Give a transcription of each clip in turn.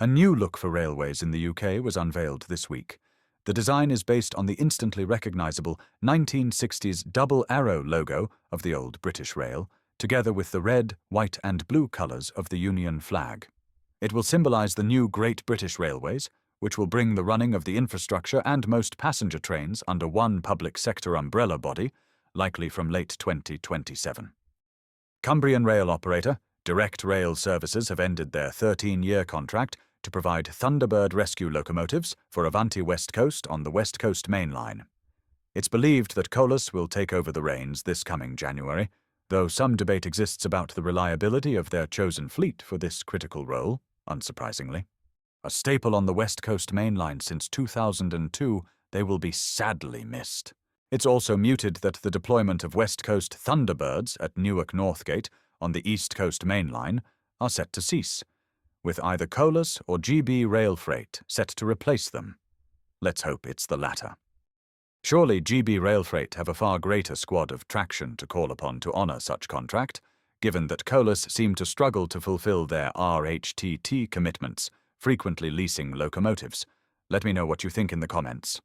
A new look for railways in the UK was unveiled this week. The design is based on the instantly recognisable 1960s double arrow logo of the old British Rail, together with the red, white and blue colours of the Union flag. It will symbolise the new Great British Railways, which will bring the running of the infrastructure and most passenger trains under one public sector umbrella body, likely from late 2027. Cumbrian rail operator Direct Rail Services have ended their 13-year contract to provide Thunderbird rescue locomotives for Avanti West Coast on the West Coast Main Line. It's believed that Colas will take over the reins this coming January, though some debate exists about the reliability of their chosen fleet for this critical role, unsurprisingly. A staple on the West Coast Main Line since 2002, they will be sadly missed. It's also mooted that the deployment of West Coast Thunderbirds at Newark Northgate on the East Coast Main Line are set to cease, with either Colas or GB Rail Freight set to replace them. Let's hope it's the latter. Surely GB Rail Freight have a far greater squad of traction to call upon to honour such contract, given that Colas seem to struggle to fulfil their RHTT commitments, frequently leasing locomotives. Let me know what you think in the comments.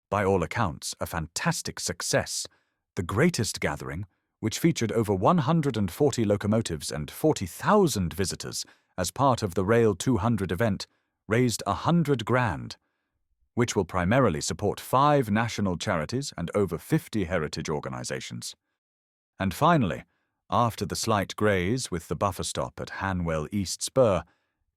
By all accounts, a fantastic success. The greatest gathering, which featured over 140 locomotives and 40,000 visitors as part of the Rail 200 event, raised $100,000, which will primarily support 5 national charities and over 50 heritage organisations. And finally, after the slight graze with the buffer stop at Hanwell East Spur,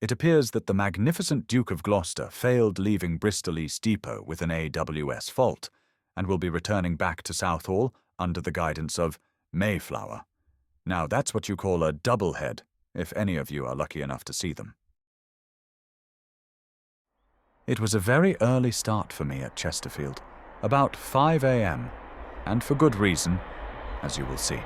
it appears that the magnificent Duke of Gloucester failed leaving Bristol East Depot with an AWS fault and will be returning back to Southall under the guidance of Mayflower. Now that's what you call a double head, if any of you are lucky enough to see them. It was a very early start for me at Chesterfield, about 5 a.m, and for good reason, as you will see.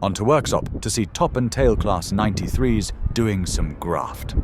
On to Worksop to see top and tail class 93s doing some graft.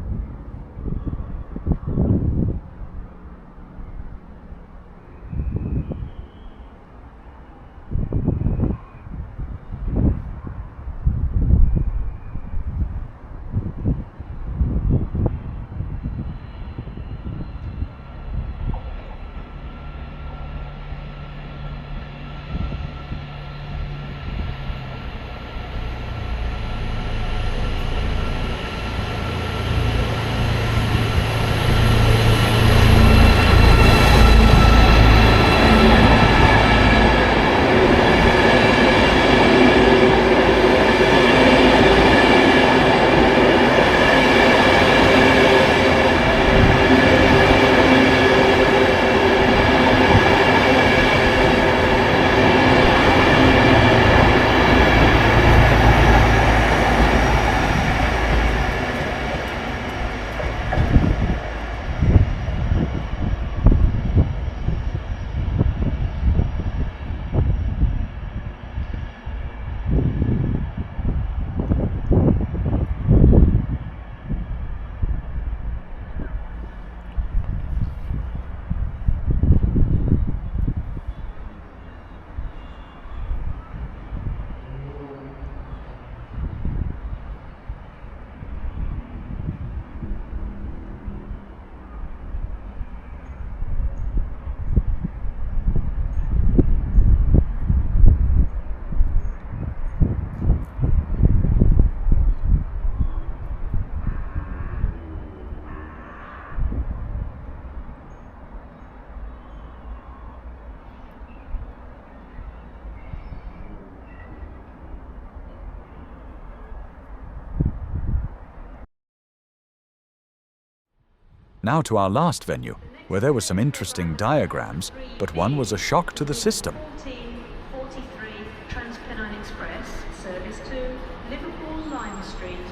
Now to our last venue, where there were some interesting diagrams, but one was a shock to the system. 1443 Transpennine Express, service to Liverpool Lime Street.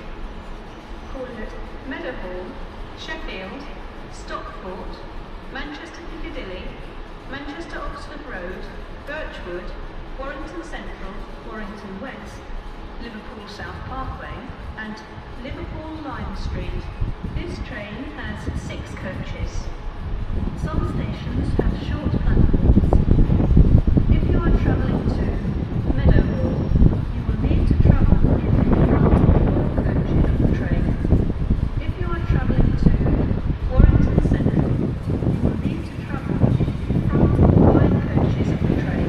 Calling at Meadowhall, Sheffield, Stockport, Manchester Piccadilly, Manchester Oxford Road, Birchwood, Warrington Central, Warrington West, Liverpool South Parkway, and Liverpool Lime Street. This train has 6 coaches. Some stations have short platforms. If you are travelling to Meadowhall, you will need to travel in the front 4 coaches of the train. If you are travelling to Warrington Central, you will need to travel in the front 5 coaches of the train.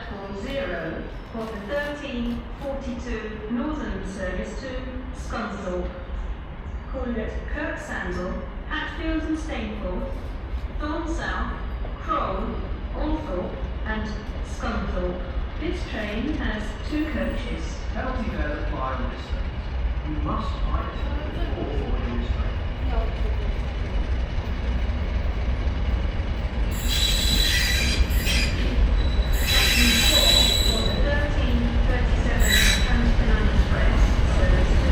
platform 0 for the 1342 Northern service to Scunthorpe. Calling at Kirksandel, Hatfield and Stainforth, Thorn South, Crowle, Althorpe and Scunthorpe. This train has 2 coaches. Penalty there apply with this train. You must fight before boarding this train. For the 1337 Transpennine Express service to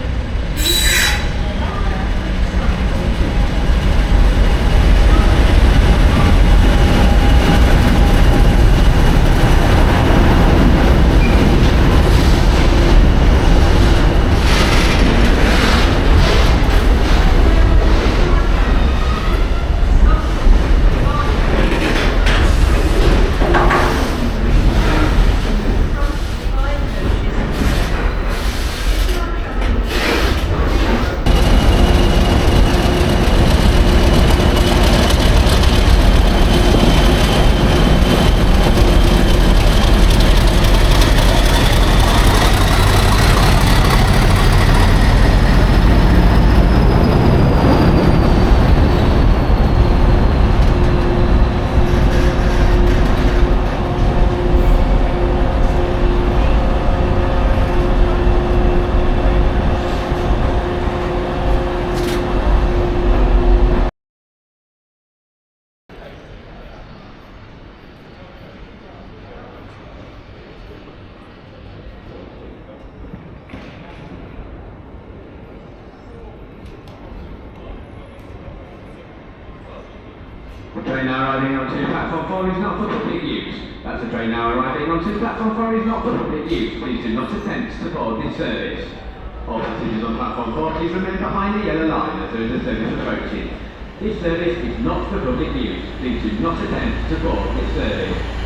The train now arriving onto platform 4 is not for public use. That's the train now arriving onto platform 4 is not for public use. Please do not attempt to board this service. All passengers on platform 4, please remain behind the yellow line as there is a service approaching. This service is not for public use. Please do not attempt to board this service.